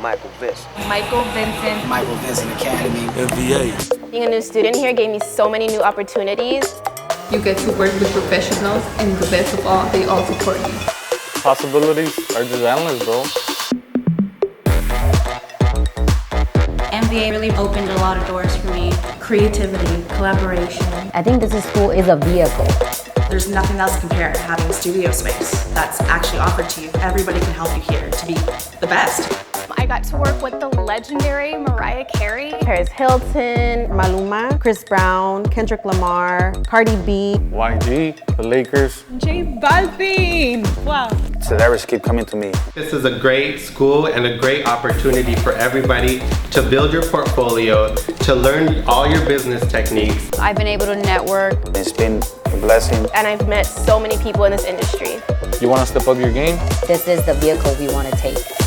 Michael Vincent. Michael Vincent Academy. mva. Being a new student here gave me so many new opportunities. You get to work with professionals, and the best of all, they all support you. Possibilities are just endless, bro. MVA really opened a lot of doors for me. Creativity, collaboration. I think this school is a vehicle. There's nothing else compared to having a studio space that's actually offered to you. Everybody can help you here to be the best. I got to work with the legendary Mariah Carey, Paris Hilton, Maluma, Chris Brown, Kendrick Lamar, Cardi B, YG, the Lakers. J Balvin! Wow. Celebrities keep coming to me. This is a great school and a great opportunity for everybody to build your portfolio, to learn all your business techniques. I've been able to network. It's been a blessing. and I've met so many people in this industry. You want to step up your game? This is the vehicle we want to take.